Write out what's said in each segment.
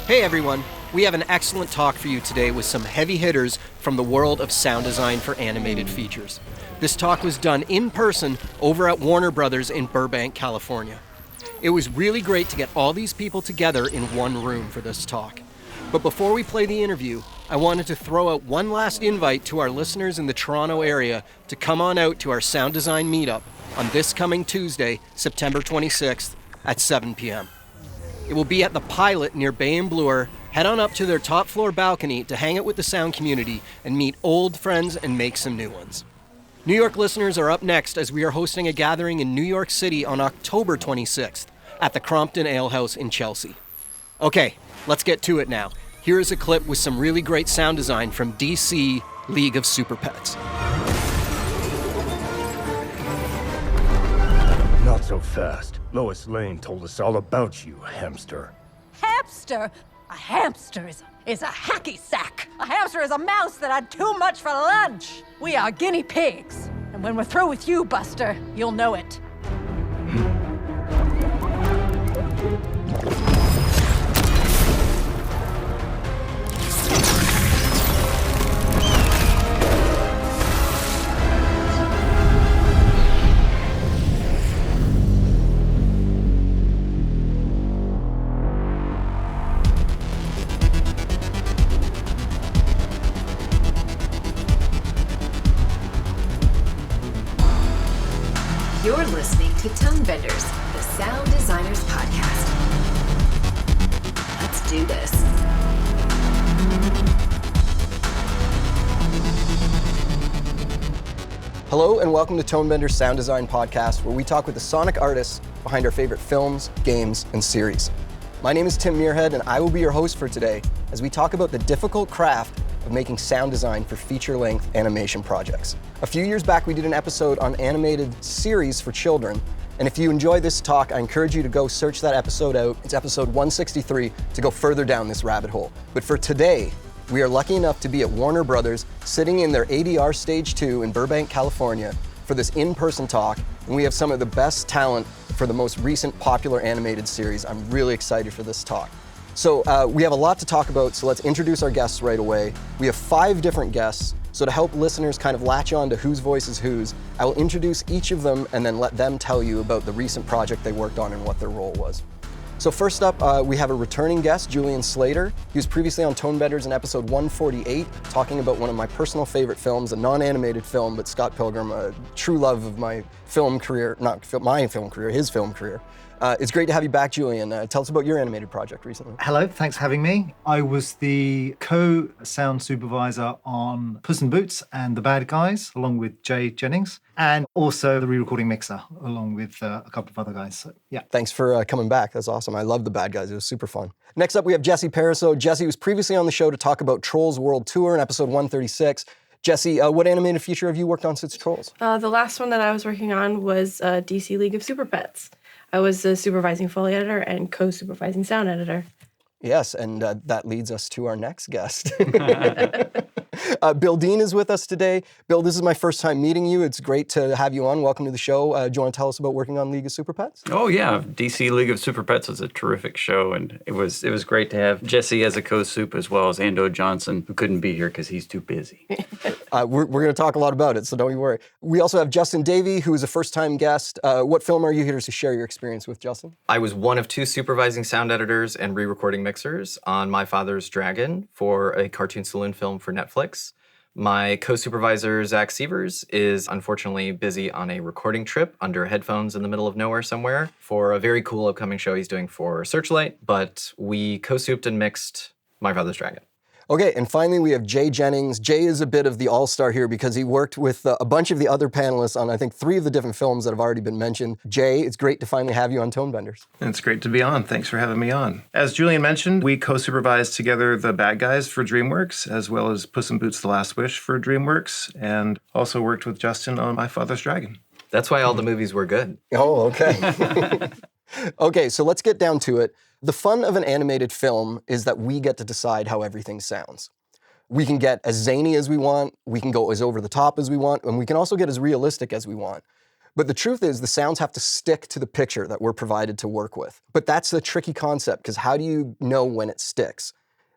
Hey everyone, we have an excellent talk for you today with some heavy hitters from the world of sound design for animated features. This talk was done in person over at Warner Brothers in Burbank, California. It was really great to get all these people together in one room for this talk. But before we play the interview, I wanted to throw out one last invite to our listeners in the Toronto area to come on out to our sound design meetup on this coming Tuesday, September 26th at 7 p.m. It will be at the Pilot near Bay and Bloor. Head on up to their top floor balcony to hang out with the sound community and meet old friends and make some new ones. New York listeners are up next as we are hosting a gathering in New York City on October 26th at the Crompton Ale House in Chelsea. Okay, let's get to it now. Here is a clip with some really great sound design from DC League of Super Pets. Not so fast. Lois Lane told us all about you, hamster. Hamster? A hamster is a hacky sack. A hamster is a mouse that had too much for lunch. We are guinea pigs. And when we're through with you, Buster, you'll know it. You're listening to Tonebenders, the Sound Designers Podcast. Let's do this. Hello and welcome to Tonebenders Sound Design Podcast, where we talk with the sonic artists behind our favorite films, games, and series. My name is Tim Muirhead, and I will be your host for today as we talk about the difficult craft of making sound design for feature-length animation projects. A few years back, we did an episode on animated series for children, and if you enjoy this talk, I encourage you to go search that episode out. It's episode 163 to go further down this rabbit hole. But for today, we are lucky enough to be at Warner Brothers, sitting in their ADR Stage 2 in Burbank, California, for this in-person talk, and we have some of the best talent for the most recent popular animated series. I'm really excited for this talk. So we have a lot to talk about, so let's introduce our guests right away. We have 5 different guests, so to help listeners kind of latch on to whose voice is whose, I will introduce each of them and then let them tell you about the recent project they worked on and what their role was. So first up, we have a returning guest, Julian Slater. He was previously on Tonebenders in episode 148, talking about one of my personal favorite films, a non-animated film, but Scott Pilgrim, a true love of my film career, not my film career, his film career. It's great to have you back, Julian. Tell us about your animated project recently. Hello, thanks for having me. I was the co-sound supervisor on Puss in Boots and The Bad Guys, along with Jay Jennings, and also the re-recording mixer, along with a couple of other guys. So, yeah. Thanks for coming back. That's awesome. I love The Bad Guys. It was super fun. Next up, we have Jesse Pariseau. Jesse was previously on the show to talk about Trolls World Tour in episode 136. Jesse, what animated feature have you worked on since Trolls? The last one that I was working on was DC League of Super Pets. I was the supervising Foley editor and co-supervising sound editor. Yes, and that leads us to our next guest. Bill Dean is with us today. Bill, this is my first time meeting you. It's great to have you on. Welcome to the show. Do you want to tell us about working on League of Super Pets? Oh yeah, DC League of Super Pets was a terrific show, and it was great to have Jesse as a co-soup as well as Ando Johnson, who couldn't be here because he's too busy. We're going to talk a lot about it, so don't you worry. We also have Justin Davey, who is a first-time guest. What film are you here to share your experience with, Justin? I was one of 2 supervising sound editors and re-recording mixers on My Father's Dragon for a Cartoon Saloon film for Netflix. My co-supervisor, Zach Sievers, is unfortunately busy on a recording trip under headphones in the middle of nowhere somewhere for a very cool upcoming show he's doing for Searchlight, but we co-souped and mixed My Father's Dragon. Okay, and finally we have Jay Jennings. Jay is a bit of the all-star here because he worked with a bunch of the other panelists on, I think, 3 of the different films that have already been mentioned. Jay, it's great to finally have you on Tonebenders. It's great to be on. Thanks for having me on. As Julian mentioned, we co-supervised together The Bad Guys for DreamWorks, as well as Puss in Boots: The Last Wish for DreamWorks, and also worked with Justin on My Father's Dragon. That's why all the movies were good. Oh, okay. Okay, so let's get down to it. The fun of an animated film is that we get to decide how everything sounds. We can get as zany as we want, we can go as over the top as we want, and we can also get as realistic as we want. But the truth is the sounds have to stick to the picture that we're provided to work with. But that's the tricky concept, because how do you know when it sticks?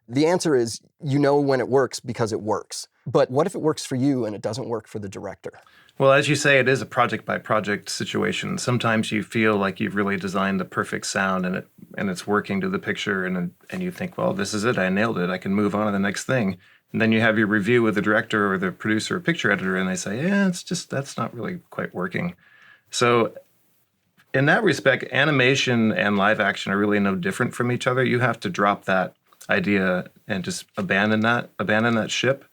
The answer is you know when it works because it works. But what if it works for you and it doesn't work for the director? Well, as you say, it is a project-by-project situation. Sometimes you feel like you've really designed the perfect sound and it's working to the picture, and you think, well, this is it, I nailed it, I can move on to the next thing. And then you have your review with the director or the producer or picture editor, and they say, yeah, that's not really quite working. So in that respect, animation and live action are really no different from each other. You have to drop that idea and just abandon that ship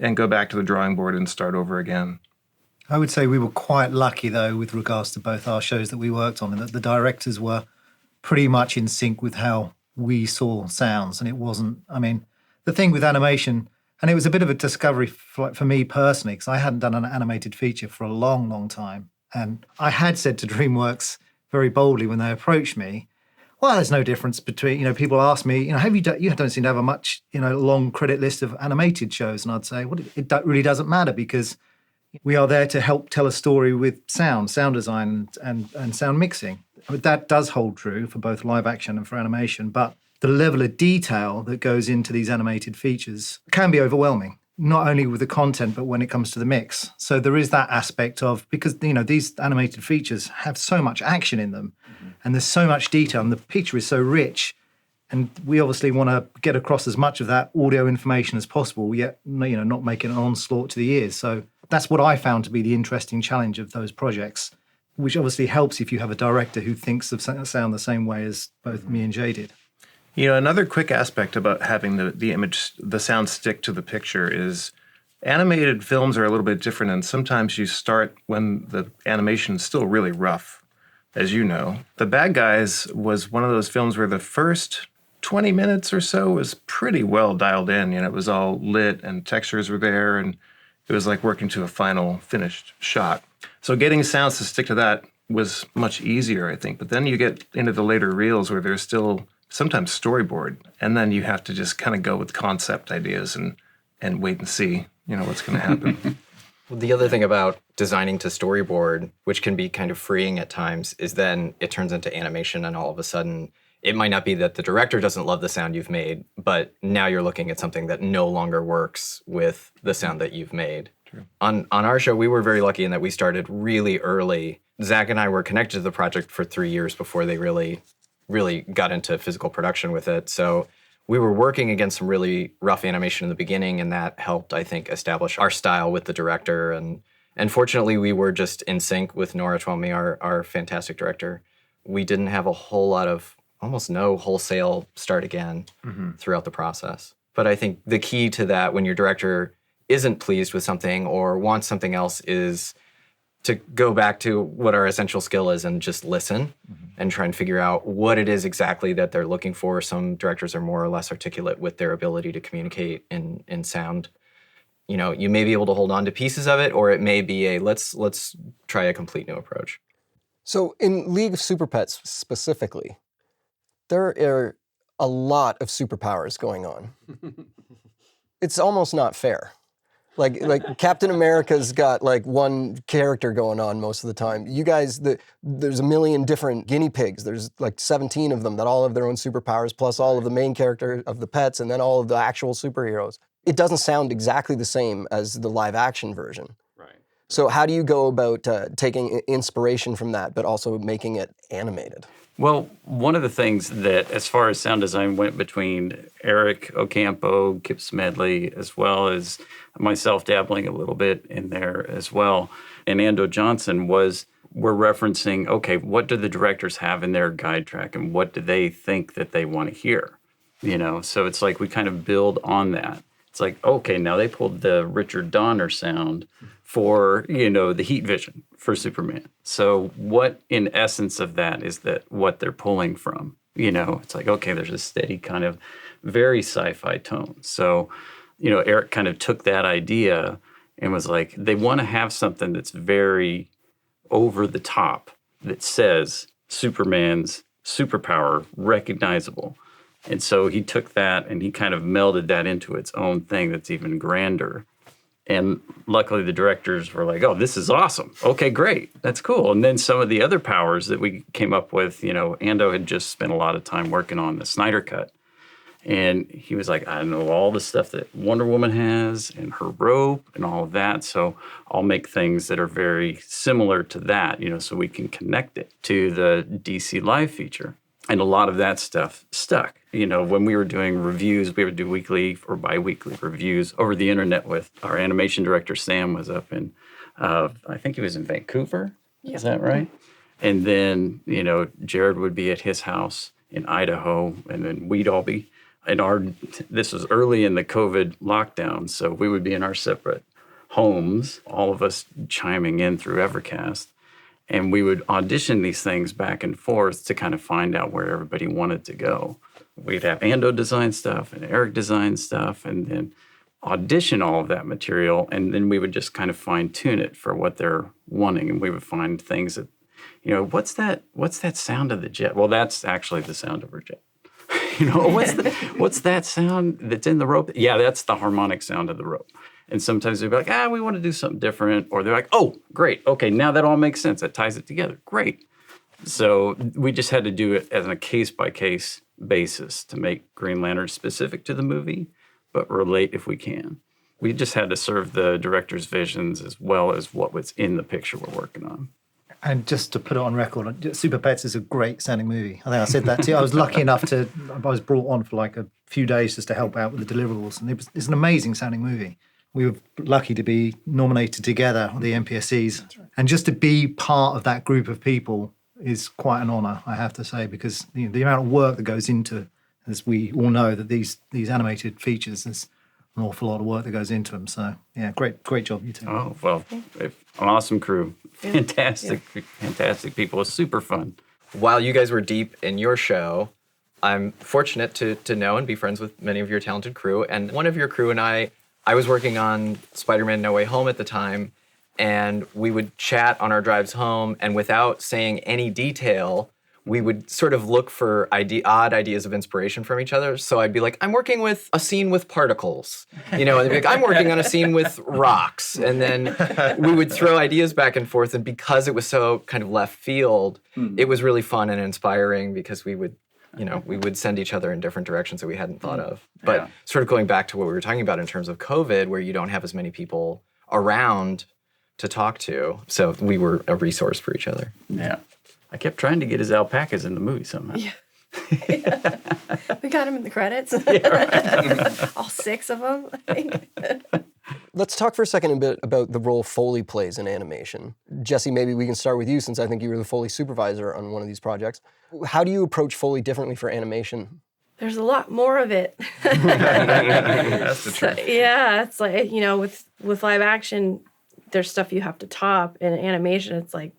and go back to the drawing board and start over again. I would say we were quite lucky, though, with regards to both our shows that we worked on, and that the directors were pretty much in sync with how we saw sounds. And it wasn't, I mean, the thing with animation, and it was a bit of a discovery for me personally, because I hadn't done an animated feature for a long, long time. And I had said to DreamWorks very boldly when they approached me, well, there's no difference between, people ask me, have you done, you don't seem to have a much, long credit list of animated shows. And I'd say, well, it really doesn't matter, because we are there to help tell a story with sound design and sound mixing. But that does hold true for both live action and for animation. But the level of detail that goes into these animated features can be overwhelming, not only with the content, but when it comes to the mix. So there is that aspect of, because, these animated features have so much action in them, and there's so much detail, and the picture is so rich. And we obviously want to get across as much of that audio information as possible, yet, not make it an onslaught to the ears. So that's what I found to be the interesting challenge of those projects, which obviously helps if you have a director who thinks of sound the same way as both me and Jay did. Another quick aspect about having the sound stick to the picture is animated films are a little bit different, and sometimes you start when the animation is still really rough, as you know. The Bad Guys was one of those films where the first 20 minutes or so was pretty well dialed in. It was all lit and textures were there, and it was like working to a final finished shot. So getting sounds to stick to that was much easier, I think. But then you get into the later reels where there's still sometimes storyboard, and then you have to just kind of go with concept ideas and wait and see, what's going to happen. Well, the other thing about designing to storyboard, which can be kind of freeing at times, is then it turns into animation, and all of a sudden it might not be that the director doesn't love the sound you've made, but now you're looking at something that no longer works with the sound that you've made. True. On our show, we were very lucky in that we started really early. Zach and I were connected to the project for 3 years before they really got into physical production with it. So we were working against some really rough animation in the beginning, and that helped, I think, establish our style with the director. And fortunately, we were just in sync with Nora Twomey, our fantastic director. We didn't have a whole lot of, almost no wholesale start again throughout the process. But I think the key to that, when your director isn't pleased with something or wants something else, is to go back to what our essential skill is and just listen and try and figure out what it is exactly that they're looking for. Some directors are more or less articulate with their ability to communicate in sound. You may be able to hold on to pieces of it, or it may be let's try a complete new approach. So in League of Super Pets specifically, there are a lot of superpowers going on. It's almost not fair. Like Captain America's got one character going on most of the time. You guys, there's a million different guinea pigs. There's 17 of them that all have their own superpowers, plus all of the main character of the pets, and then all of the actual superheroes. It doesn't sound exactly the same as the live action version. Right. So how do you go about taking inspiration from that, but also making it animated? Well, one of the things that, as far as sound design went between Eric Ocampo, Kip Smedley, as well as myself dabbling a little bit in there as well, and Ando Johnson, was we're referencing, okay, what do the directors have in their guide track, and what do they think that they want to hear? So it's like we kind of build on that. It's like, okay, now they pulled the Richard Donner sound for, the heat vision for Superman. So what, in essence of that, is that what they're pulling from? It's like, okay, there's a steady kind of very sci-fi tone. So, Eric kind of took that idea and was like, they want to have something that's very over the top, that says Superman's superpower, recognizable. And so he took that and he kind of melded that into its own thing that's even grander. And luckily the directors were like, oh, this is awesome. Okay, great. That's cool. And then some of the other powers that we came up with, Ando had just spent a lot of time working on the Snyder Cut. And he was like, I know all the stuff that Wonder Woman has and her rope and all of that. So I'll make things that are very similar to that, so we can connect it to the DC Live feature. And a lot of that stuff stuck. When we were doing reviews, we would do weekly or bi-weekly reviews over the internet with our animation director, Sam, was up in, I think he was in Vancouver. Yeah. Is that right? And then, Jared would be at his house in Idaho, and then we'd all be this was early in the COVID lockdown, so we would be in our separate homes, all of us chiming in through Evercast. And we would audition these things back and forth to kind of find out where everybody wanted to go. We'd have Ando design stuff and Eric design stuff, and then audition all of that material. And then we would just kind of fine tune it for what they're wanting. And we would find things that, what's that sound of the jet? Well, that's actually the sound of her jet. What's that sound that's in the rope? Yeah, that's the harmonic sound of the rope. And sometimes they'd be like, we want to do something different. Or they're like, oh, great. Okay, now that all makes sense. That ties it together. Great. So we just had to do it as a case-by-case basis to make Green Lantern specific to the movie, but relate if we can. We just had to serve the director's visions as well as what was in the picture we're working on. And just to put it on record, Super Pets is a great sounding movie. I think I said that too. I was lucky enough I was brought on for like a few days just to help out with the deliverables. And it's an amazing sounding movie. We were lucky to be nominated together on the MPSCs. Right. And just to be part of that group of people is quite an honor, I have to say, because the amount of work that goes into, as we all know, that these animated features, there's an awful lot of work that goes into them. So, yeah, great job, you two. Oh, well, an awesome crew. Fantastic people. It's super fun. While you guys were deep in your show, I'm fortunate to know and be friends with many of your talented crew. And one of your crew and I was working on Spider-Man No Way Home at the time, and we would chat on our drives home, and without saying any detail, we would sort of look for odd ideas of inspiration from each other. So I'd be like, I'm working with a scene with particles, and they'd be like, I'm working on a scene with rocks. And then we would throw ideas back and forth. And because it was so kind of left field, it was really fun and inspiring because we would send each other in different directions that we hadn't thought of. But sort of going back to what we were talking about in terms of COVID, where you don't have as many people around to talk to. So we were a resource for each other. Yeah. I kept trying to get his alpacas in the movie somehow. Yeah. We got him in the credits. All 6 of them, I think. Let's talk for a second a bit about the role Foley plays in animation. Jesse, maybe we can start with you since I think you were the Foley supervisor on one of these projects. How do you approach Foley differently for animation? There's a lot more of it. That's the truth. It's like, with live action, there's stuff you have to top. In animation, it's like,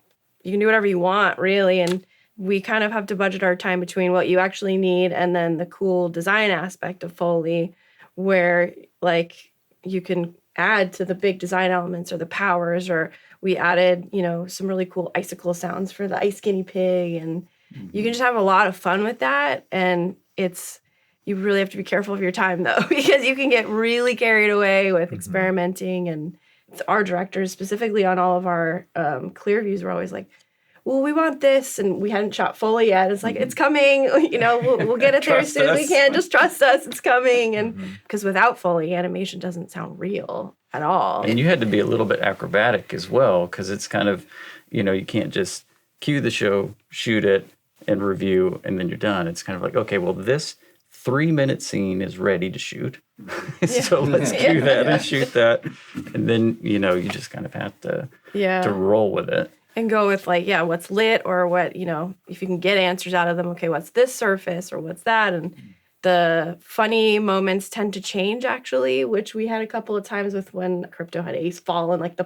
you can do whatever you want, really. And we kind of have to budget our time between what you actually need and then the cool design aspect of Foley, where, like, you can add to the big design elements or the powers, or we added, some really cool icicle sounds for the ice guinea pig. And you can just have a lot of fun with that. And you really have to be careful of your time, though, because you can get really carried away with experimenting. And our directors, specifically on all of our clear views, were always like, well, we want this, and we hadn't shot Foley yet. It's like, it's coming, we'll get it there as soon as we can. Just trust us, it's coming. And because without Foley, animation doesn't sound real at all. And you had to be a little bit acrobatic as well, because it's kind of, you can't just cue the show, shoot it, and review, and then you're done. It's kind of like, okay, well, this 3-minute scene is ready to shoot. So let's cue that and shoot that. And then, you just kind of have to roll with it. And go with what's lit, or what, if you can get answers out of them, okay, what's this surface or what's that? And the funny moments tend to change, actually, which we had a couple of times with when Crypto had Ace fall and the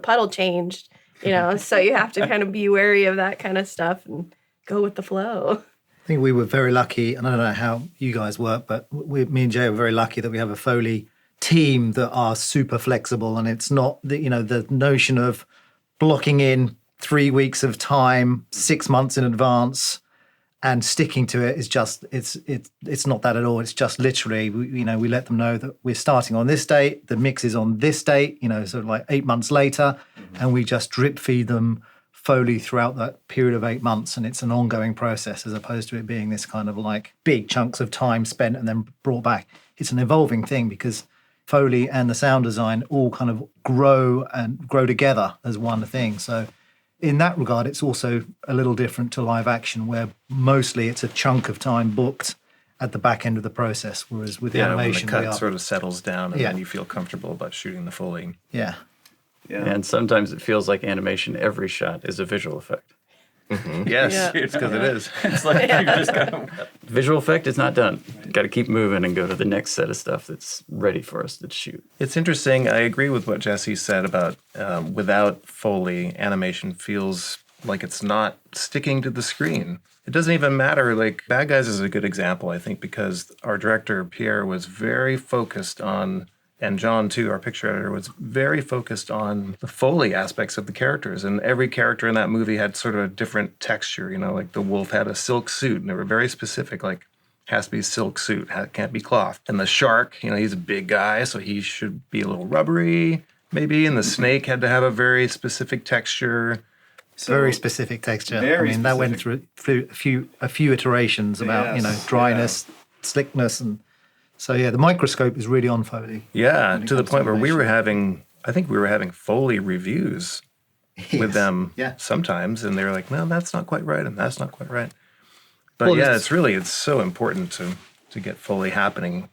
puddle changed, so you have to kind of be wary of that kind of stuff and go with the flow. I think we were very lucky, and I don't know how you guys work, but me and Jay were very lucky that we have a Foley team that are super flexible, and it's not the notion of blocking in 3 weeks of time, 6 months in advance, And sticking to it is just it's not that at all. It's just literally we let them know that we're starting on this date, the mix is on this date, sort of like 8 months later, and we just drip feed them Foley throughout that period of 8 months, and it's an ongoing process as opposed to it being this kind of like big chunks of time spent and then brought back. It's an evolving thing because Foley and the sound design all kind of grow together as one thing. So in that regard, it's also a little different to live action, where mostly it's a chunk of time booked at the back end of the process, whereas with animation, when the cut sort of settles down and Yeah. then you feel comfortable about shooting the Foley. Yeah. And sometimes it feels like animation, every shot is a visual effect. Yes, Yeah. it's because it is. It's like you just got visual effect is not done. Got to keep moving and go to the next set of stuff that's ready for us to shoot. It's interesting. I agree with what Jesse said about without Foley, animation feels like it's not sticking to the screen. It doesn't even matter. Like, Bad Guys is a good example, I think, because our director, Pierre, was very focused on, and John, too, our picture editor, was very focused on the Foley aspects of the characters. And every character in that movie had sort of a different texture. Like the wolf had a silk suit, and they were very specific, like, has to be silk suit, can't be cloth. And the shark, he's a big guy, so he should be a little rubbery, maybe. And the snake had to have a very specific texture. Very specific texture. Very that went through a few iterations about dryness, slickness, and so the microscope is really on Foley. Yeah, to the point where I think we were having Foley reviews with them sometimes, and they were like, no, that's not quite right, and that's not quite right. But it's so important to get Foley happening.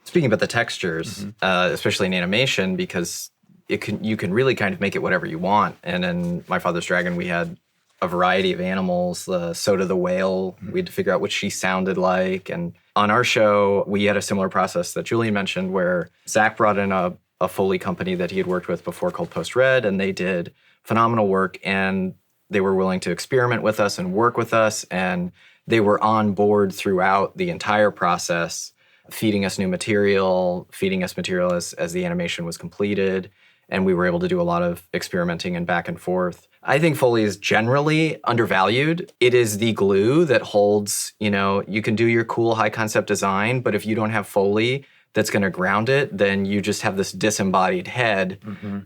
Speaking about the textures, especially in animation, because you can really kind of make it whatever you want. And in My Father's Dragon, we had a variety of animals. Soda the whale, we had to figure out what she sounded like. And on our show, we had a similar process that Julian mentioned, where Zach brought in a Foley company that he had worked with before called Post Red, and they did phenomenal work. And they were willing to experiment with us and work with us. And they were on board throughout the entire process, feeding us new material, feeding us material as the animation was completed. And we were able to do a lot of experimenting and back and forth. I think Foley is generally undervalued. It is the glue that holds, you can do your cool high concept design, but if you don't have Foley that's going to ground it, then you just have this disembodied head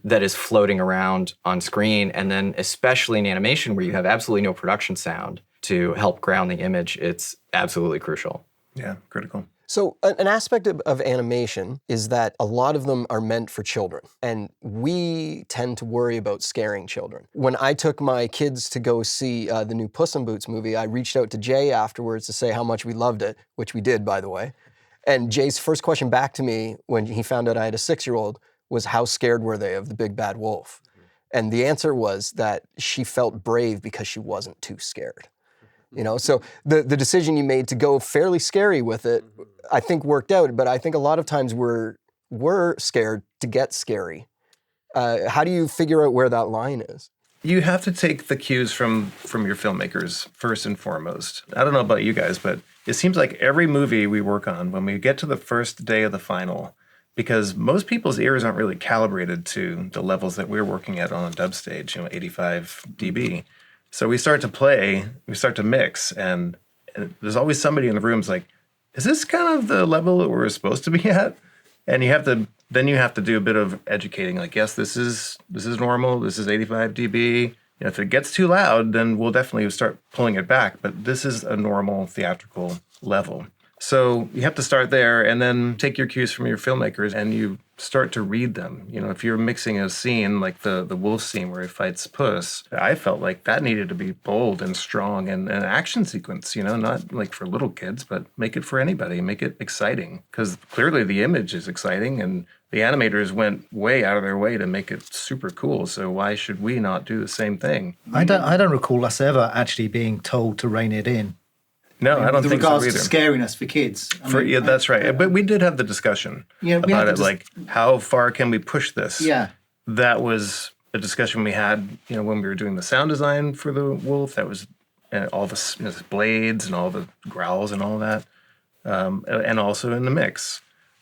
that is floating around on screen. And then especially in animation where you have absolutely no production sound to help ground the image, it's absolutely crucial. Yeah, critical. So an aspect of animation is that a lot of them are meant for children, and we tend to worry about scaring children. When I took my kids to go see the new Puss in Boots movie, I reached out to Jay afterwards to say how much we loved it, which we did, by the way. And Jay's first question back to me when he found out I had a 6-year-old was, how scared were they of the big bad wolf? And the answer was that she felt brave because she wasn't too scared. So the decision you made to go fairly scary with it, I think worked out, but I think a lot of times we're scared to get scary. How do you figure out where that line is? You have to take the cues from your filmmakers first and foremost. I don't know about you guys, but it seems like every movie we work on, when we get to the first day of the final, because most people's ears aren't really calibrated to the levels that we're working at on a dub stage, 85 dB. So we start to play, we start to mix, and there's always somebody in the room's like, is this kind of the level that we're supposed to be at? And you have to do a bit of educating, like, yes, this is normal, this is 85 dB. If it gets too loud, then we'll definitely start pulling it back, but this is a normal theatrical level. So you have to start there and then take your cues from your filmmakers and you start to read them. If you're mixing a scene like the wolf scene where he fights Puss, I felt like that needed to be bold and strong and an action sequence, not like for little kids, but make it for anybody, make it exciting. Because clearly the image is exciting and the animators went way out of their way to make it super cool. So why should we not do the same thing? I don't recall us ever actually being told to rein it in. No, I don't think so either. With regards to scariness for kids. That's right. But we did have the discussion about it, like, how far can we push this? Yeah. That was a discussion we had, when we were doing the sound design for the wolf. That was all the blades and all the growls and all that, and also in the mix.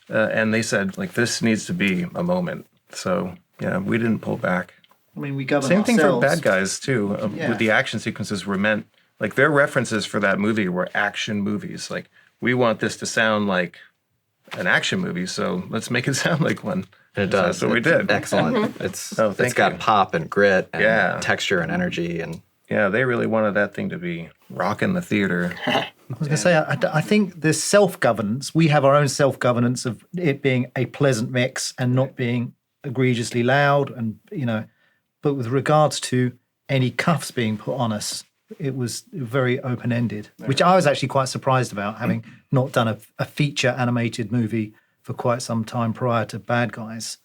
And they said, like, this needs to be a moment. So, we didn't pull back. We govern Same thing for ourselves. Bad Guys, too. With the action sequences were meant Like their references for that movie were action movies. Like, we want this to sound like an action movie, so let's make it sound like one. And it does. That's what we did. Excellent. It's thank got you. pop and grit and texture and energy. And Yeah, they really wanted that thing to be rocking the theater. I was going to say, I think there's self-governance. We have our own self-governance of it being a pleasant mix and not being egregiously loud. And, but with regards to any cuffs being put on us, it was very open-ended, which I was actually quite surprised about, having not done a feature animated movie for quite some time prior to Bad Guys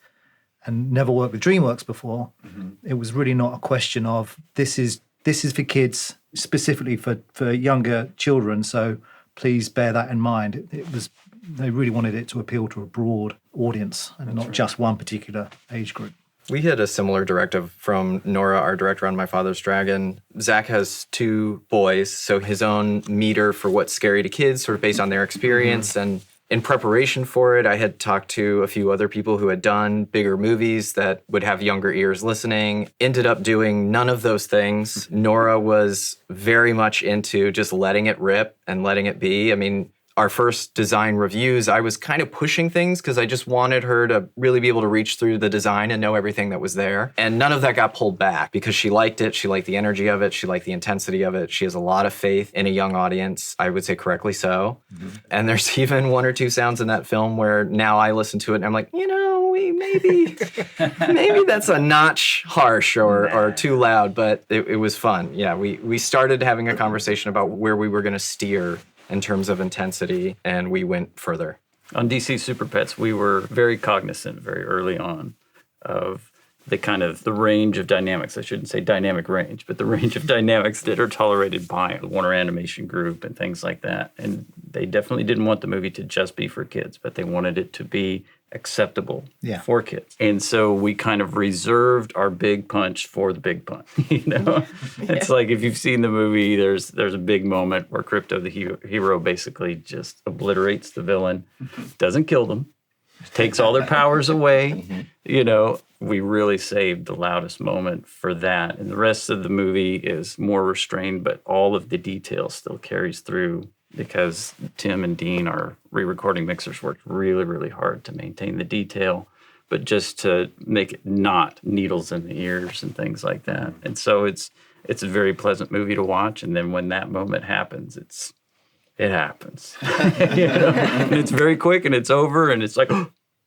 and never worked with DreamWorks before. It was really not a question of this is for kids, specifically for younger children, so please bear that in mind. They really wanted it to appeal to a broad audience and not just one particular age group. we had a similar directive from Nora, our director on My Father's Dragon. Zach has 2 boys, so his own meter for what's scary to kids, sort of based on their experience. And in preparation for it, I had talked to a few other people who had done bigger movies that would have younger ears listening. Ended up doing none of those things. Nora was very much into just letting it rip and letting it be. I mean, our first design reviews, I was kind of pushing things because I just wanted her to really be able to reach through the design and know everything that was there. And none of that got pulled back because she liked it. She liked the energy of it. She liked the intensity of it. She has a lot of faith in a young audience, I would say correctly so. And there's even 1 or 2 sounds in that film where now I listen to it and I'm like, maybe that's a notch harsh or too loud, but it was fun. Yeah, we started having a conversation about where we were going to steer in terms of intensity, and we went further. On DC Super Pets, we were very cognizant very early on of the range of dynamics. I shouldn't say dynamic range, but the range of dynamics that are tolerated by the Warner Animation Group and things like that. And they definitely didn't want the movie to just be for kids, but they wanted it to be acceptable for kids. And so we kind of reserved our big punch for the big punch. It's like if you've seen the movie, there's a big moment where Crypto the hero basically just obliterates the villain, doesn't kill them, takes all their powers away. We really saved the loudest moment for that. And the rest of the movie is more restrained, but all of the detail still carries through because Tim and Dean, our re-recording mixers, worked really, really hard to maintain the detail, but just to make it not needles in the ears and things like that. And so it's a very pleasant movie to watch. And then when that moment happens, it happens. And it's very quick and it's over and it's like,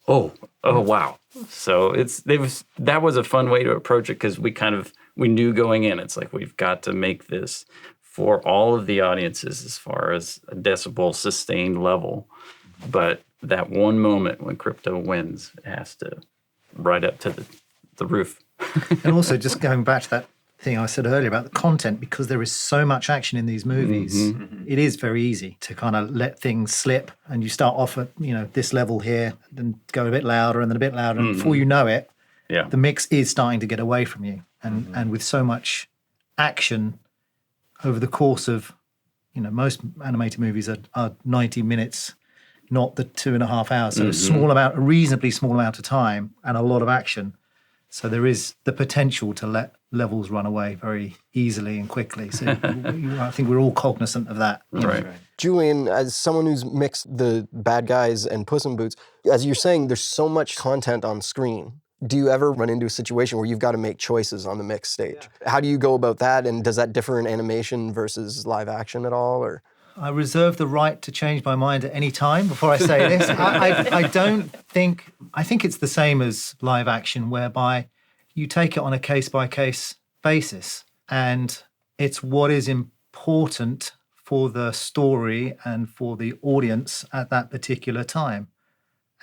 oh wow. So that was a fun way to approach it because we knew going in, it's like we've got to make this for all of the audiences as far as a decibel sustained level. But that one moment when Crypto wins, it has to right up to the roof. And also just going back to that thing I said earlier about the content, because there is so much action in these movies, it is very easy to kind of let things slip and you start off at, this level here, then go a bit louder and then a bit louder. And before you know it, the mix is starting to get away from you. And with so much action over the course of, most animated movies are 90 minutes, not the 2.5 hours. So a reasonably small amount of time and a lot of action. So there is the potential to let levels run away very easily and quickly. So I think we're all cognizant of that. Right. Julian, as someone who's mixed the Bad Guys and Puss in Boots, as you're saying, there's so much content on screen. Do you ever run into a situation where you've got to make choices on the mix stage? How do you go about that? And does that differ in animation versus live action at all? Or I reserve the right to change my mind at any time before I say this. I think it's the same as live action, whereby you take it on a case-by-case basis. And it's what is important for the story and for the audience at that particular time.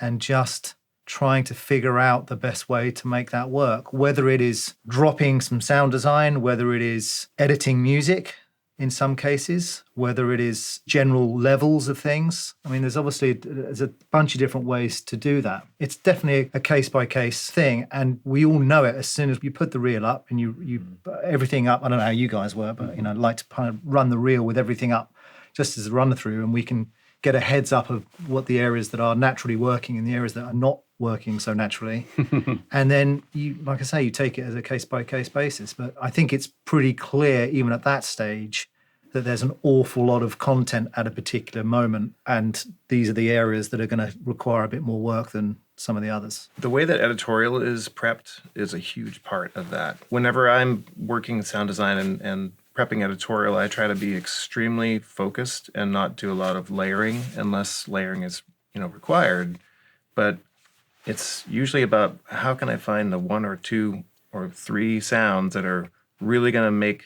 And just trying to figure out the best way to make that work, whether it is dropping some sound design, whether it is editing music in some cases, whether it is general levels of things. I mean, there's a bunch of different ways to do that. It's definitely a case-by-case thing, and we all know it as soon as you put the reel up and you everything up. I don't know how you guys were, but I'd like to kind of run the reel with everything up just as a run-through, and we can get a heads up of what the areas that are naturally working and the areas that are not working so naturally. And then you take it as a case-by-case basis. But I think it's pretty clear, even at that stage, that there's an awful lot of content at a particular moment, and these are the areas that are going to require a bit more work than some of the others. The way that editorial is prepped is a huge part of that. Whenever I'm working sound design and prepping editorial, I try to be extremely focused and not do a lot of layering unless layering is, required. But it's usually about how can I find the 1 or 2 or 3 sounds that are really going to make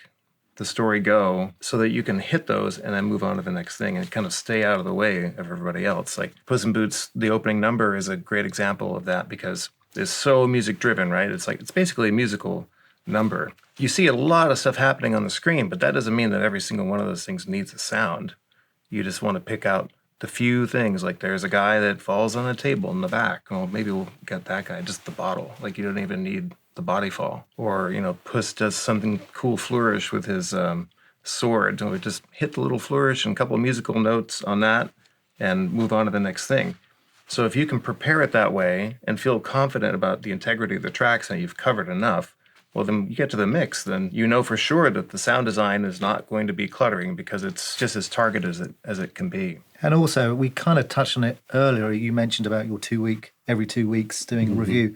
the story go so that you can hit those and then move on to the next thing and kind of stay out of the way of everybody else. Like Puss in Boots, the opening number is a great example of that because it's so music driven, right? It's basically a musical number. You see a lot of stuff happening on the screen, but that doesn't mean that every single one of those things needs a sound. You just want to pick out the few things, like there's a guy that falls on a table in the back. Well, maybe we'll get that guy, just the bottle. Like you don't even need the body fall. Or, Puss does something cool flourish with his sword. So we just hit the little flourish and a couple of musical notes on that and move on to the next thing. So if you can prepare it that way and feel confident about the integrity of the tracks and you've covered enough, well, then you get to the mix, then you know for sure that the sound design is not going to be cluttering because it's just as targeted as it can be. And also, we kind of touched on it earlier. You mentioned about your every 2 weeks doing a review.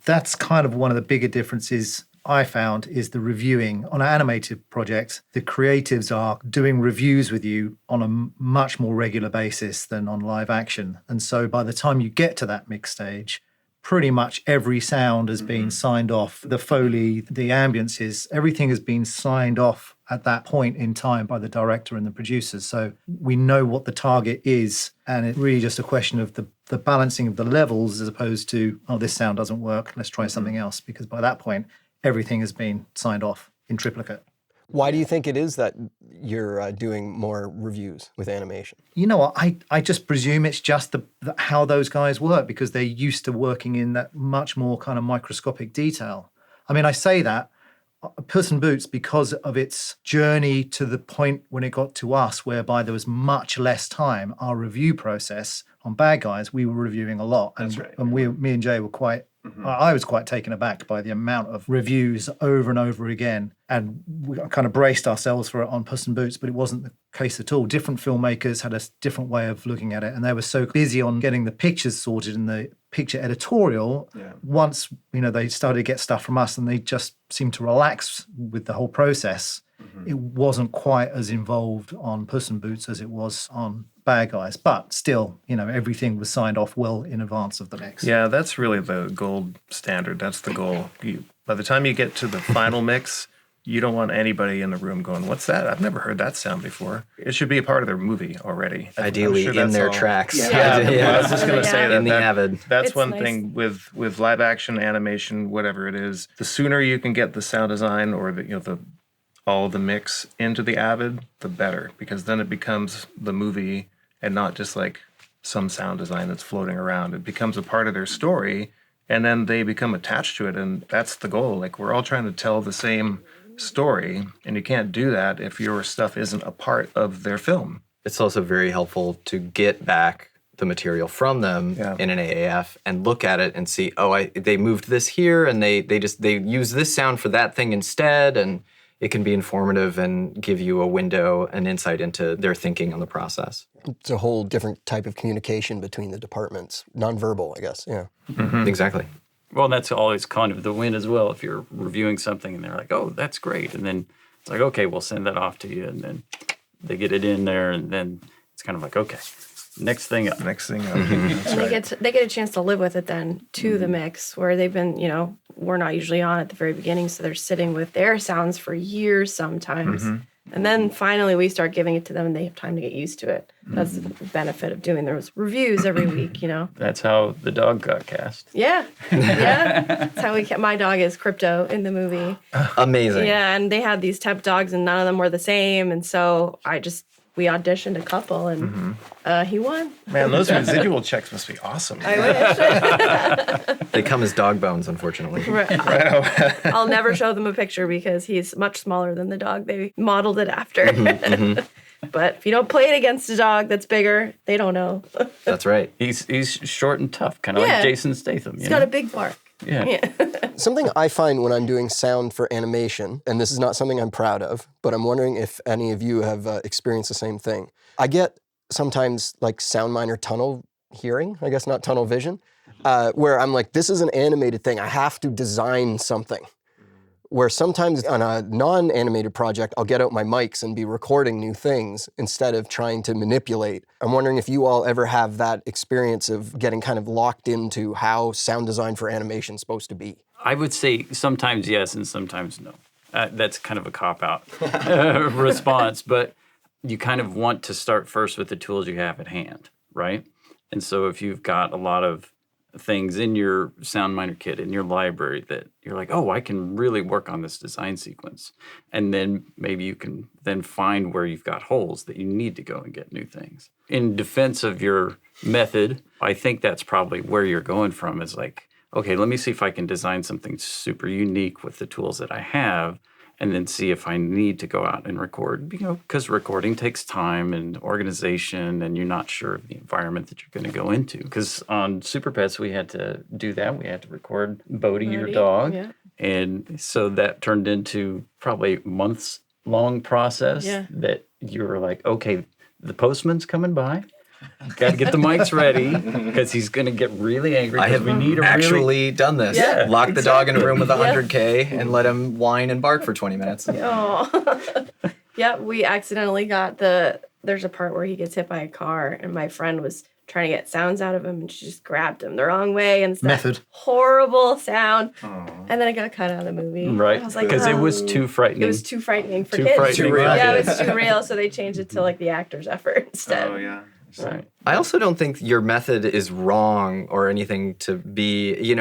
That's kind of one of the bigger differences I found is the reviewing. On an animated project, the creatives are doing reviews with you on a much more regular basis than on live action. And so by the time you get to that mix stage, pretty much every sound has been signed off. The Foley, the ambiences, everything has been signed off at that point in time by the director and the producers. So we know what the target is, and it's really just a question of the balancing of the levels as opposed to, oh, this sound doesn't work, let's try something else, because by that point, everything has been signed off in triplicate. Why do you think it is that you're doing more reviews with animation? You know what, I just presume it's just how those guys work because they're used to working in that much more kind of microscopic detail. I mean, I say that, Puss in Boots, because of its journey to the point when it got to us, whereby there was much less time, our review process on Bad Guys, we were reviewing a lot. That's right. And me and Jay were I was quite taken aback by the amount of reviews over and over again. And we kind of braced ourselves for it on Puss in Boots, but it wasn't the case at all. Different filmmakers had a different way of looking at it. And they were so busy on getting the pictures sorted and the picture editorial. Yeah. Once, they started to get stuff from us and they just seemed to relax with the whole process. It wasn't quite as involved on Puss in Boots as it was on Bad Guys, but still, everything was signed off well in advance of the mix. Yeah, that's really the gold standard. That's the goal. By the time you get to the final mix, you don't want anybody in the room going, what's that? I've never heard that sound before. It should be a part of their movie already. Ideally in their tracks. Yeah. I was just going to say that. In the Avid. That's one thing with live action, animation, whatever it is. The sooner you can get the sound design or all the mix into the Avid, the better, because then it becomes the movie and not just like some sound design that's floating around. It becomes a part of their story, and then they become attached to it, and that's the goal. Like, we're all trying to tell the same story, and you can't do that if your stuff isn't a part of their film. It's also very helpful to get back the material from them in an AAF and look at it and see, they moved this here, and they use this sound for that thing instead, and it can be informative and give you a window, an insight into their thinking on the process. It's a whole different type of communication between the departments. Nonverbal, I guess, yeah. Exactly. Well, that's always kind of the win as well. If you're reviewing something and they're like, oh, that's great. And then it's like, okay, we'll send that off to you. And then they get it in there. And then it's kind of like, okay, next thing up. Next thing up. And they get a chance to live with it then to the mix, where they've been, we're not usually on at the very beginning. So they're sitting with their sounds for years sometimes. And then finally we start giving it to them and they have time to get used to it. That's the benefit of doing those reviews every week, That's how the dog got cast. Yeah. That's how my dog is Crypto in the movie. Amazing. Yeah, and they had these temp dogs and none of them were the same. And so we auditioned a couple and he won. Man, those residual checks must be awesome. I wish. They come as dog bones, unfortunately. Right. I'll never show them a picture because he's much smaller than the dog they modeled it after. But if you don't play it against a dog that's bigger, they don't know. That's right. He's short and tough, kind of like Jason Statham. He's got a big bark. Yeah. Something I find when I'm doing sound for animation, and this is not something I'm proud of, but I'm wondering if any of you have experienced the same thing. I get sometimes like sound miner tunnel hearing, I guess not tunnel vision, where I'm like, this is an animated thing. I have to design something. Where sometimes on a non-animated project, I'll get out my mics and be recording new things instead of trying to manipulate. I'm wondering if you all ever have that experience of getting kind of locked into how sound design for animation is supposed to be. I would say sometimes yes and sometimes no. That's kind of a cop-out response, but you kind of want to start first with the tools you have at hand, right? And so if you've got a lot of things in your sound miner kit, in your library that you're like, oh, I can really work on this design sequence. And then maybe you can then find where you've got holes that you need to go and get new things. In defense of your method, I think that's probably where you're going from is like, okay, let me see if I can design something super unique with the tools that I have, and then see if I need to go out and record, because recording takes time and organization, and you're not sure of the environment that you're going to go into. Because on Super Pets, we had to do that. We had to record Bodhi, your dog. Yeah. And so that turned into probably a months-long process that you were like, okay, the postman's coming by. Got to get the mics ready because he's going to get really angry. I have actually done this. Yeah, Lock the dog in a room with 100K and let him whine and bark for 20 minutes. Oh. Yeah, we accidentally got there's a part where he gets hit by a car, and my friend was trying to get sounds out of him, and she just grabbed him the wrong way, and it's that horrible sound. Aww. And then it got cut out of the movie. Right, I was like, because it was too frightening. It was too frightening for kids. Too real. Yeah, it was too real, so they changed it to like the actor's effort instead. Oh, yeah. Right. I also don't think your method is wrong or anything to be,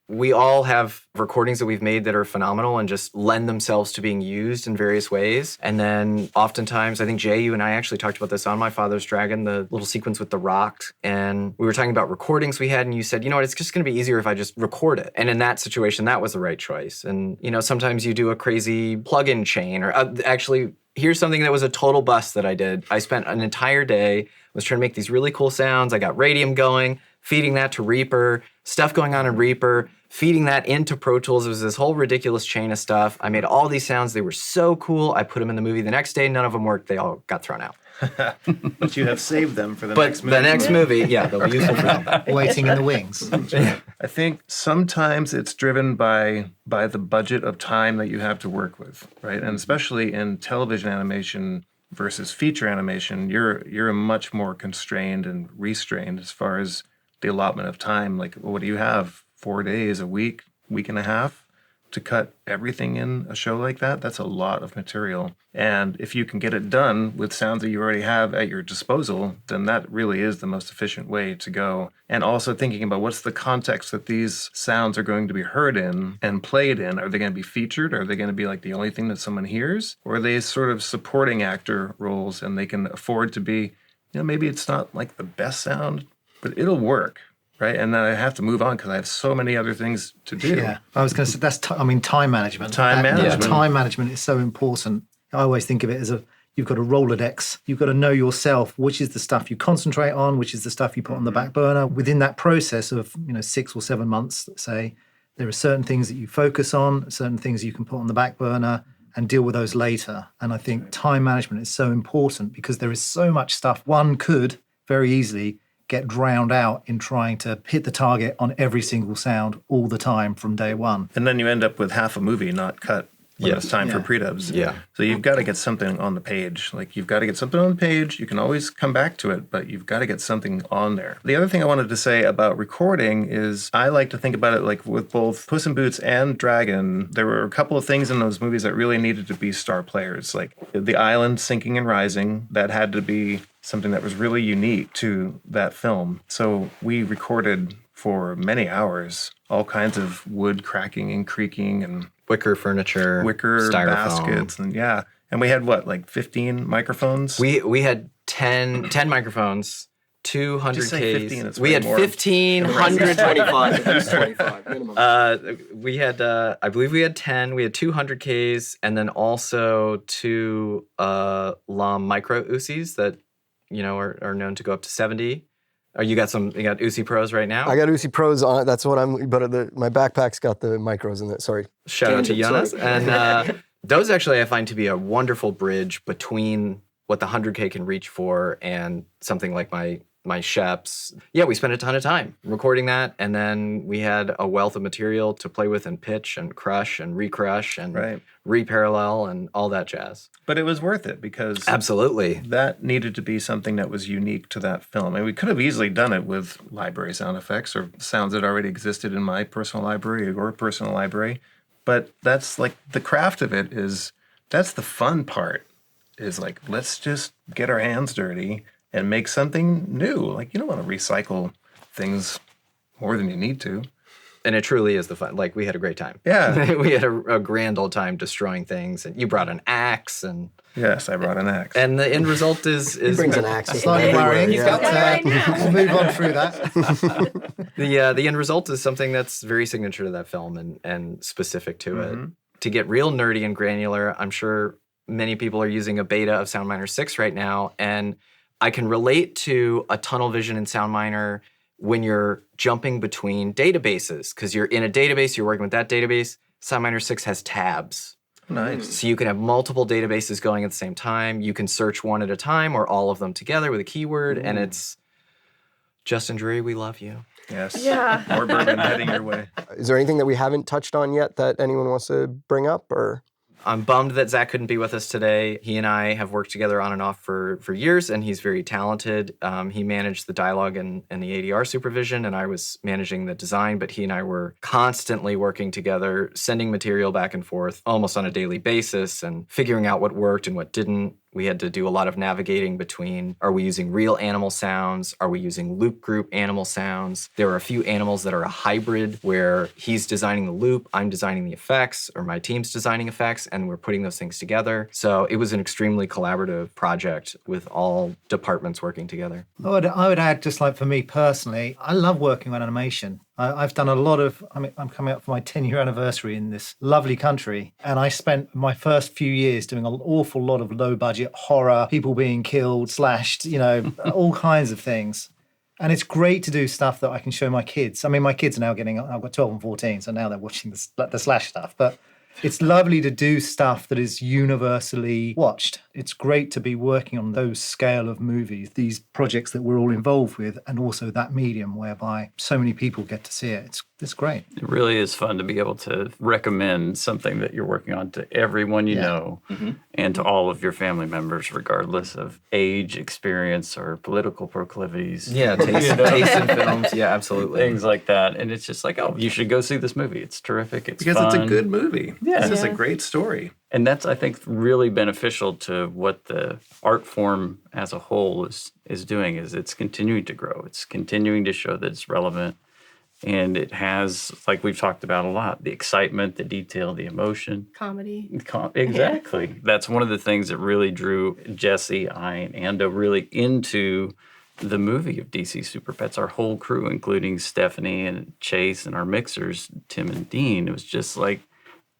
we all have recordings that we've made that are phenomenal and just lend themselves to being used in various ways. And then oftentimes, I think Jay, you and I actually talked about this on My Father's Dragon, the little sequence with the rock. And we were talking about recordings we had, and you said, you know what, it's just going to be easier if I just record it. And in that situation, that was the right choice. And, sometimes you do a crazy plug-in chain, or actually, here's something that was a total bust that I did. I spent an entire day, was trying to make these really cool sounds. I got Radium going, feeding that to Reaper, stuff going on in Reaper, feeding that into Pro Tools. It was this whole ridiculous chain of stuff. I made all these sounds. They were so cool. I put them in the movie the next day. None of them worked. They all got thrown out. But you have saved them for the next movie. The next movie, yeah, they'll be useful for something. Waiting in the wings. I think sometimes it's driven by the budget of time that you have to work with, right? And especially in television animation versus feature animation, you're much more constrained and restrained as far as the allotment of time. Like, what do you have? 4 days, a week and a half to cut everything in a show like that? That's a lot of material. And if you can get it done with sounds that you already have at your disposal, then that really is the most efficient way to go. And also thinking about what's the context that these sounds are going to be heard in and played in. Are they going to be featured? Are they going to be like the only thing that someone hears? Or are they sort of supporting actor roles and they can afford to be, maybe it's not like the best sound, but it'll work. Right, and then I have to move on because I have so many other things to do. Yeah, I was going to say that's time management. Time management is so important. I always think of it as you've got a Rolodex. You've got to know yourself, which is the stuff you concentrate on, which is the stuff you put on the back burner. Within that process of 6 or 7 months, let's say, there are certain things that you focus on, certain things you can put on the back burner and deal with those later. And I think time management is so important because there is so much stuff one could very easily get drowned out in trying to hit the target on every single sound all the time from day one. And then you end up with half a movie not cut when it's time for pre-dubs. Yeah. So you've got to get something on the page. Like, you've got to get something on the page. You can always come back to it, but you've got to get something on there. The other thing I wanted to say about recording is I like to think about it like with both Puss in Boots and Dragon. There were a couple of things in those movies that really needed to be star players. Like the island sinking and rising, that had to be something that was really unique to that film. So we recorded for many hours all kinds of wood cracking and creaking and wicker furniture, styrofoam baskets, and we had 15 microphones. We had 10 microphones, 200 Ks. We had 1,525. We had, I believe we had 10. We had 200 Ks, and then also 2 LAM micro UCIs that are known to go up to 70 Oh, you got UC Pros right now? I got UC Pros on. That's what I'm. But my backpack's got the micros in it. Sorry. Shout out to Jonas. And those actually I find to be a wonderful bridge between what the 100K can reach for and something like my Sheps. Yeah, we spent a ton of time recording that, and then we had a wealth of material to play with and pitch and crush and recrush and reparallel and all that jazz. But it was worth it because absolutely that needed to be something that was unique to that film. And we could have easily done it with library sound effects or sounds that already existed in my personal library or personal library. But that's like the craft of it that's the fun part is like, let's just get our hands dirty and make something new. Like, you don't want to recycle things more than you need to. And it truly is the fun. Like, we had a great time. Yeah. We had a grand old time destroying things. And you brought an axe. And yes, I brought an axe. And the end result is... He brings an axe. It's not worrying. He's got one right now. We'll move on through that. The end result is something that's very signature to that film and specific to it. To get real nerdy and granular, I'm sure many people are using a beta of SoundMiner 6 right now. And I can relate to a tunnel vision in SoundMiner when you're jumping between databases, because you're in a database, you're working with that database. SoundMiner 6 has tabs. Nice. So you can have multiple databases going at the same time. You can search one at a time or all of them together with a keyword, and it's Justin Drury, we love you. Yes. Yeah. More bourbon heading your way. Is there anything that we haven't touched on yet that anyone wants to bring up, or? I'm bummed that Zach couldn't be with us today. He and I have worked together on and off for years, and he's very talented. He managed the dialogue and the ADR supervision, and I was managing the design, but he and I were constantly working together, sending material back and forth almost on a daily basis and figuring out what worked and what didn't. We had to do a lot of navigating between, are we using real animal sounds? Are we using loop group animal sounds? There are a few animals that are a hybrid where he's designing the loop, I'm designing the effects, or my team's designing effects, and we're putting those things together. So it was an extremely collaborative project with all departments working together. I would add, just like for me personally, I love working on animation. I've done a lot of, I'm coming up for my 10-year anniversary in this lovely country, and I spent my first few years doing an awful lot of low-budget horror, people being killed, slashed, all kinds of things. And it's great to do stuff that I can show my kids. I mean, my kids are now I've got 12 and 14, so now they're watching the slash stuff. But it's lovely to do stuff that is universally watched. It's great to be working on those scale of movies, these projects that we're all involved with, and also that medium whereby so many people get to see it. It's great. It really is fun to be able to recommend something that you're working on to everyone you know and to all of your family members, regardless of age, experience, or political proclivities. Yeah, taste in films. Yeah, absolutely. Things like that. And it's just like, oh, you should go see this movie. It's terrific. It's because fun. It's a good movie. Yeah. It's just a great story. And that's, I think, really beneficial to what the art form as a whole is doing, is it's continuing to grow. It's continuing to show that it's relevant. And it has, like we've talked about a lot, the excitement, the detail, the emotion. Comedy. Exactly. That's one of the things that really drew Jesse, I, and Ando really into the movie of DC Super Pets. Our whole crew, including Stephanie and Chase and our mixers, Tim and Dean. It was just like,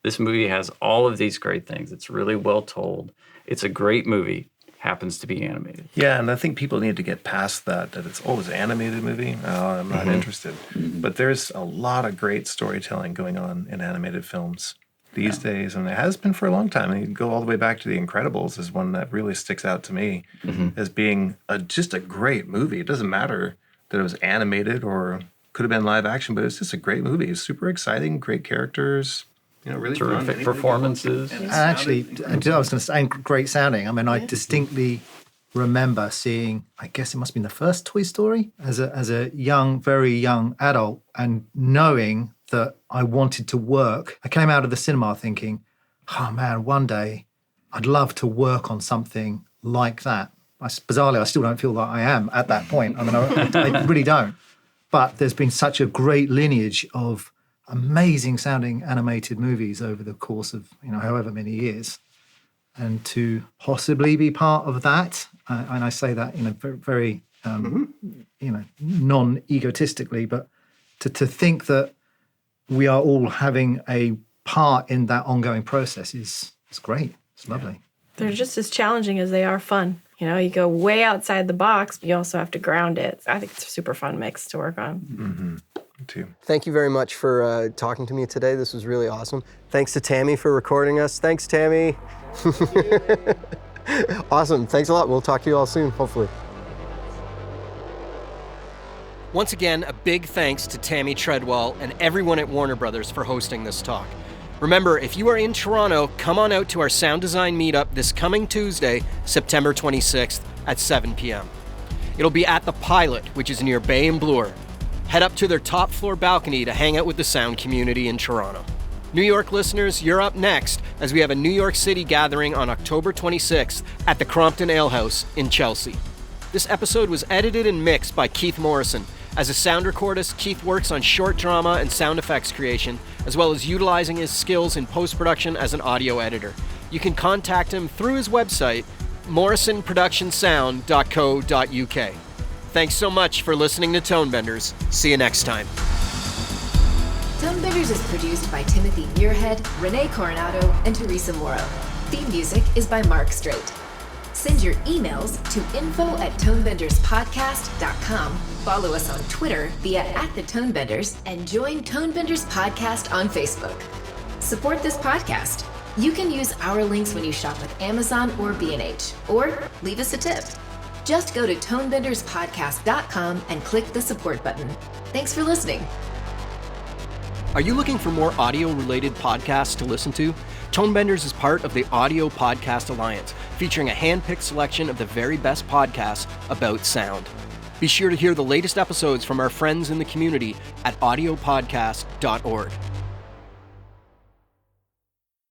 this movie has all of these great things. It's really well told. It's a great movie. Happens to be animated. Yeah, and I think people need to get past that it's always an animated movie. Oh, I'm not interested. But there's a lot of great storytelling going on in animated films these days, and it has been for a long time. And you go all the way back to The Incredibles is one that really sticks out to me as being just a great movie. It doesn't matter that it was animated or could have been live action, but it's just a great movie. It's super exciting, great characters. Really terrific performances. And actually, I was going to say, great sounding. I mean, I distinctly remember seeing, I guess it must have been the first Toy Story, as a young, very young adult, and knowing that I wanted to work. I came out of the cinema thinking, oh man, one day I'd love to work on something like that. Bizarrely, I still don't feel that I am at that point. I mean, I really don't. But there's been such a great lineage of amazing sounding animated movies over the course of however many years, and to possibly be part of that, and I say that very non-egotistically, but to think that we are all having a part in that ongoing process is great. It's lovely. They're just as challenging as they are fun. You know, you go way outside the box, but you also have to ground it. I think it's a super fun mix to work on. Mm-hmm. Me too. Thank you very much for talking to me today. This was really awesome. Thanks to Tammy for recording us. Thanks, Tammy. Awesome. Thanks a lot. We'll talk to you all soon, hopefully. Once again, a big thanks to Tammy Treadwell and everyone at Warner Brothers for hosting this talk. Remember, if you are in Toronto, come on out to our sound design meetup this coming Tuesday, September 26th at 7 p.m. It'll be at The Pilot, which is near Bay and Bloor. Head up to their top floor balcony to hang out with the sound community in Toronto. New York listeners, you're up next as we have a New York City gathering on October 26th at the Crompton Ale House in Chelsea. This episode was edited and mixed by Keith Morrison. As a sound recordist, Keith works on short drama and sound effects creation, as well as utilizing his skills in post-production as an audio editor. You can contact him through his website, morrisonproductionsound.co.uk. Thanks so much for listening to Tonebenders. See you next time. Tonebenders is produced by Timothy Muirhead, Renee Coronado, and Teresa Morrow. Theme music is by Mark Strait. Send your emails to info@tonebenderspodcast.com. Follow us on Twitter via @thetonebenders and join Tonebenders Podcast on Facebook. Support this podcast. You can use our links when you shop with Amazon or B&H, or leave us a tip. Just go to tonebenderspodcast.com and click the support button. Thanks for listening. Are you looking for more audio-related podcasts to listen to? Tonebenders is part of the Audio Podcast Alliance, featuring a hand-picked selection of the very best podcasts about sound. Be sure to hear the latest episodes from our friends in the community at audiopodcast.org.